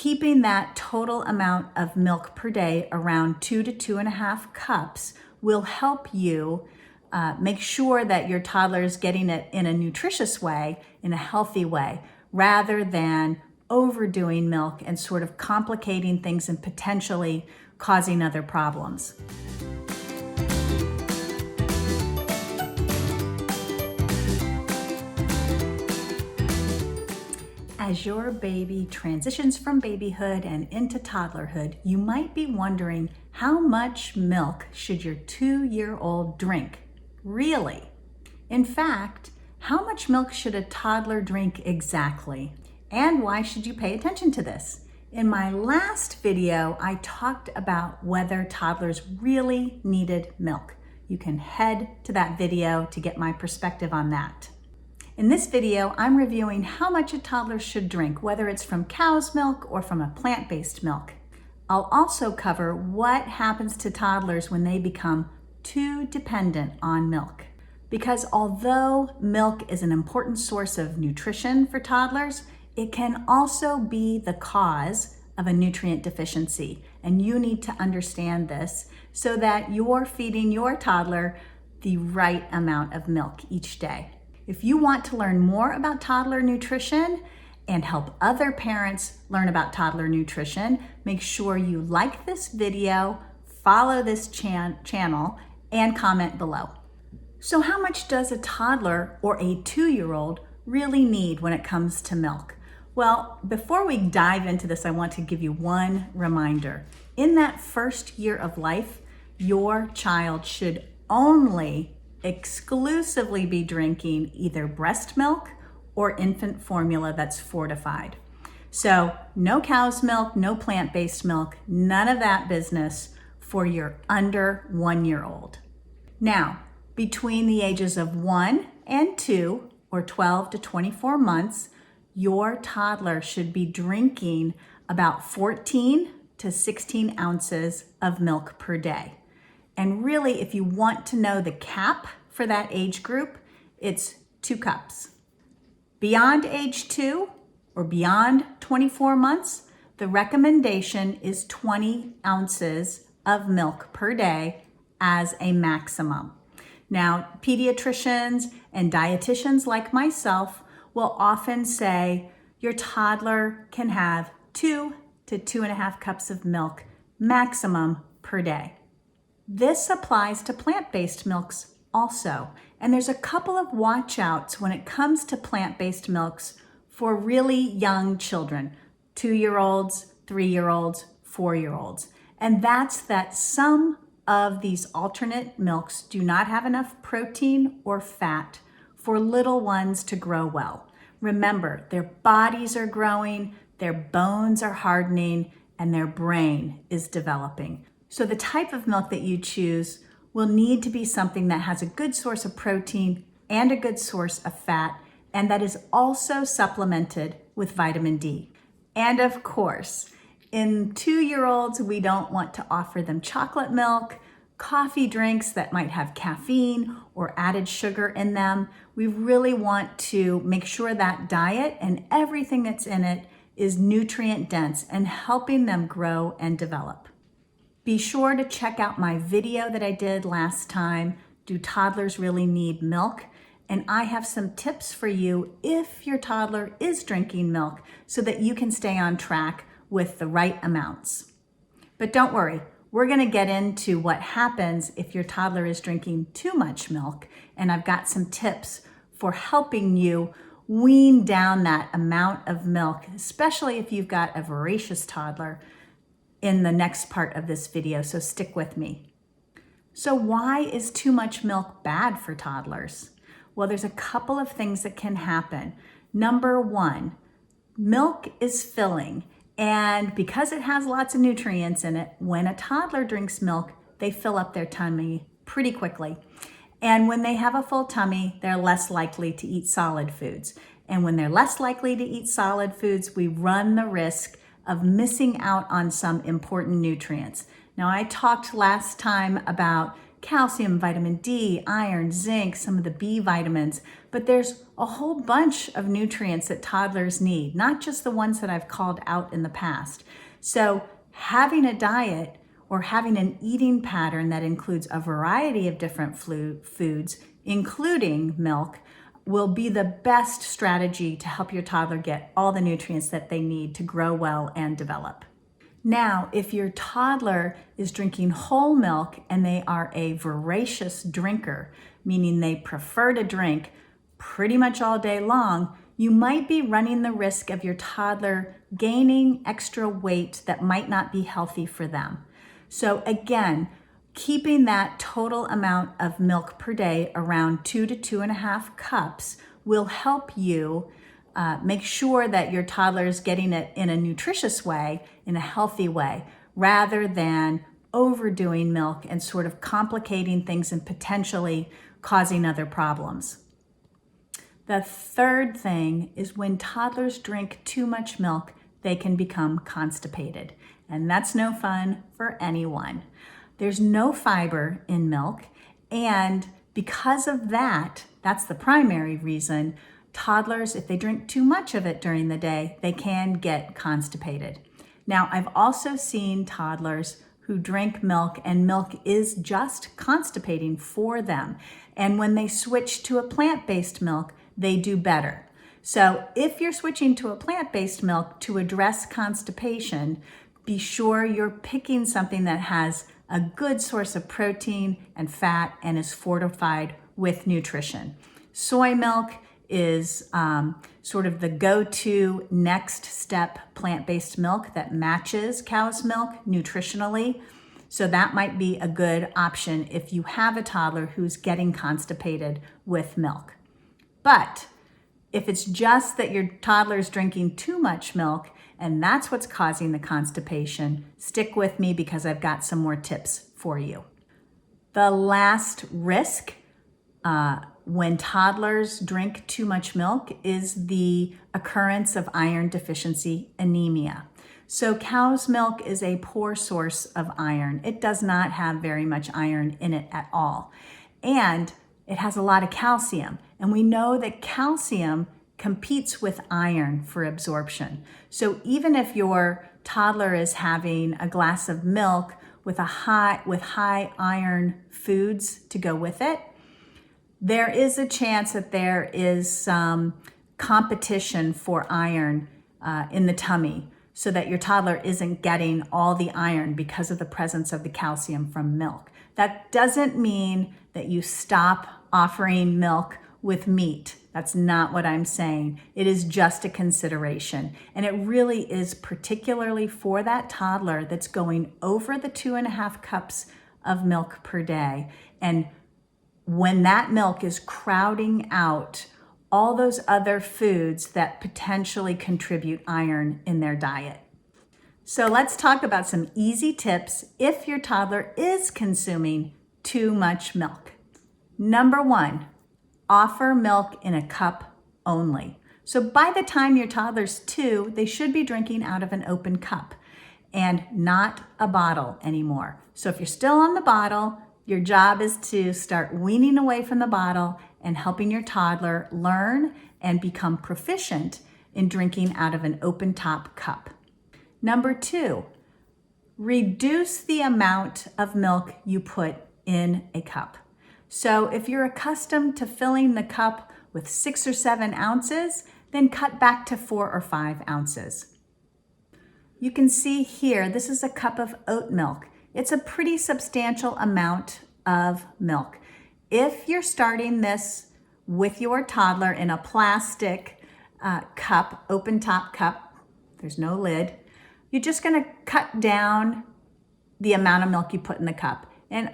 keeping that total amount of milk per day around 2 to 2.5 cups will help you make sure that your toddler is getting it in a nutritious way, in a healthy way, rather than overdoing milk and sort of complicating things and potentially causing other problems. As your baby transitions from babyhood and into toddlerhood, you might be wondering, how much milk should your 2-year-old drink? Really? In fact, how much milk should a toddler drink exactly? And why should you pay attention to this? In my last video, I talked about whether toddlers really needed milk. You can head to that video to get my perspective on that. In this video, I'm reviewing how much a toddler should drink, whether it's from cow's milk or from a plant-based milk. I'll also cover what happens to toddlers when they become too dependent on milk. Because although milk is an important source of nutrition for toddlers, it can also be the cause of a nutrient deficiency. And you need to understand this so that you're feeding your toddler the right amount of milk each day. If you want to learn more about toddler nutrition and help other parents learn about toddler nutrition, make sure you like this video, follow this channel, and comment below. So how much does a toddler or a 2-year-old really need when it comes to milk? Well, before we dive into this, I want to give you one reminder. In that first year of life, your child should only exclusively be drinking either breast milk or infant formula that's fortified. So no cow's milk, no plant-based milk, none of that business for your under 1-year-old. Now, between the ages of 1 and 2, or 12 to 24 months, your toddler should be drinking about 14 to 16 ounces of milk per day. And really, if you want to know the cap for that age group, it's 2 cups. Beyond age 2 or beyond 24 months, the recommendation is 20 ounces of milk per day as a maximum. Now, pediatricians and dietitians like myself will often say your toddler can have 2 to 2.5 cups of milk maximum per day. This applies to plant-based milks also. And there's a couple of watch outs when it comes to plant-based milks for really young children, 2-year-olds, 3-year-olds, 4-year-olds. And that's that some of these alternate milks do not have enough protein or fat for little ones to grow well. Remember, their bodies are growing, their bones are hardening, and their brain is developing. So the type of milk that you choose will need to be something that has a good source of protein and a good source of fat, and that is also supplemented with vitamin D. And of course, in 2-year-olds, we don't want to offer them chocolate milk, coffee drinks that might have caffeine or added sugar in them. We really want to make sure that diet and everything that's in it is nutrient dense and helping them grow and develop. Be sure to check out my video that I did last time, Do Toddlers Really Need Milk? And I have some tips for you if your toddler is drinking milk so that you can stay on track with the right amounts. But don't worry, we're going to get into what happens if your toddler is drinking too much milk, and I've got some tips for helping you wean down that amount of milk, especially if you've got a voracious toddler, in the next part of this video, so stick with me. So why is too much milk bad for toddlers? Well, there's a couple of things that can happen. Number one, milk is filling, and because it has lots of nutrients in it, when a toddler drinks milk, they fill up their tummy pretty quickly. And when they have a full tummy, they're less likely to eat solid foods. And when they're less likely to eat solid foods, we run the risk of missing out on some important nutrients. Now, I talked last time about calcium, vitamin D, iron, zinc, some of the B vitamins, but there's a whole bunch of nutrients that toddlers need, not just the ones that I've called out in the past. So having a diet or having an eating pattern that includes a variety of different foods, including milk, will be the best strategy to help your toddler get all the nutrients that they need to grow well and develop. Now, if your toddler is drinking whole milk and they are a voracious drinker, meaning they prefer to drink pretty much all day long, you might be running the risk of your toddler gaining extra weight that might not be healthy for them. So again, keeping that total amount of milk per day around 2 to 2.5 cups will help you make sure that your toddler is getting it in a nutritious way, in a healthy way, rather than overdoing milk and sort of complicating things and potentially causing other problems. The third thing is when toddlers drink too much milk, they can become constipated, and that's no fun for anyone. There's no fiber in milk, and because of that, that's the primary reason, toddlers, if they drink too much of it during the day, they can get constipated. Now, I've also seen toddlers who drink milk and milk is just constipating for them. And when they switch to a plant-based milk, they do better. So if you're switching to a plant-based milk to address constipation, be sure you're picking something that has a good source of protein and fat and is fortified with nutrition. Soy milk is sort of the go-to next step plant-based milk that matches cow's milk nutritionally. So that might be a good option if you have a toddler who's getting constipated with milk. But if it's just that your toddler is drinking too much milk and that's what's causing the constipation, stick with me because I've got some more tips for you. The last risk when toddlers drink too much milk is the occurrence of iron deficiency anemia. So cow's milk is a poor source of iron. It does not have very much iron in it at all. And it has a lot of calcium. And we know that calcium competes with iron for absorption. So even if your toddler is having a glass of milk with high iron foods to go with it, there is a chance that there is some competition for iron in the tummy so that your toddler isn't getting all the iron because of the presence of the calcium from milk. That doesn't mean that you stop offering milk with meat. That's not what I'm saying. It is just a consideration. And it really is particularly for that toddler that's going over the 2.5 cups of milk per day. And when that milk is crowding out all those other foods that potentially contribute iron in their diet. So let's talk about some easy tips if your toddler is consuming too much milk. Number 1, offer milk in a cup only. So by the time your toddler's 2, they should be drinking out of an open cup and not a bottle anymore. So if you're still on the bottle, your job is to start weaning away from the bottle and helping your toddler learn and become proficient in drinking out of an open top cup. Number 2, reduce the amount of milk you put in a cup. So if you're accustomed to filling the cup with 6 or 7 ounces, then cut back to 4 or 5 ounces. You can see here, this is a cup of oat milk. It's a pretty substantial amount of milk. If you're starting this with your toddler in a plastic cup, open top cup, there's no lid, you're just gonna cut down the amount of milk you put in the cup. And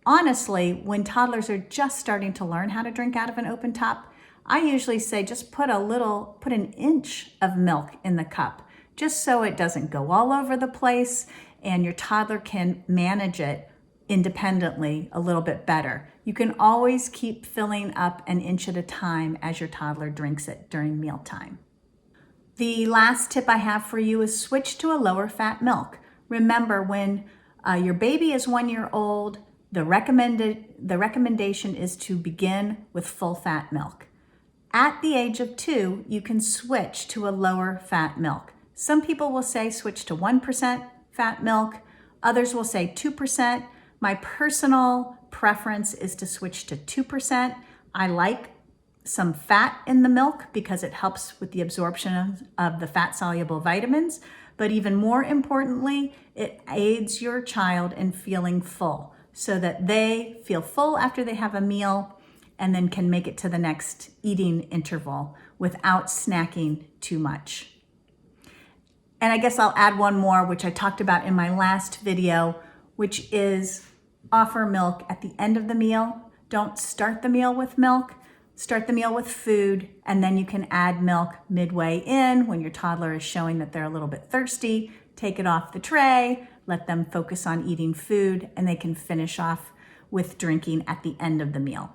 honestly, when toddlers are just starting to learn how to drink out of an open top, I usually say just put an inch of milk in the cup, just so it doesn't go all over the place and your toddler can manage it independently a little bit better. You can always keep filling up an inch at a time as your toddler drinks it during mealtime. The last tip I have for you is switch to a lower fat milk. Remember, when your baby is 1 year old, The recommendation is to begin with full fat milk. At the age of 2, you can switch to a lower fat milk. Some people will say switch to 1% fat milk. Others will say 2%. My personal preference is to switch to 2%. I like some fat in the milk because it helps with the absorption of the fat-soluble vitamins. But even more importantly, it aids your child in feeling full so that they feel full after they have a meal and then can make it to the next eating interval without snacking too much. And I guess I'll add one more, which I talked about in my last video, which is offer milk at the end of the meal. Don't start the meal with milk. Start the meal with food, and then you can add milk midway in when your toddler is showing that they're a little bit thirsty. Take it off the tray, let them focus on eating food, and they can finish off with drinking at the end of the meal.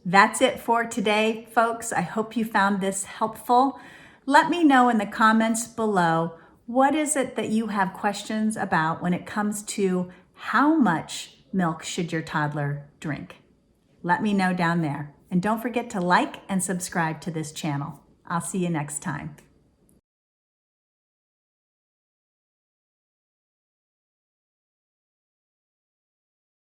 That's it for today, folks. I hope you found this helpful. Let me know in the comments below, what is it that you have questions about when it comes to how much milk should your toddler drink? Let me know down there. And don't forget to like and subscribe to this channel. I'll see you next time.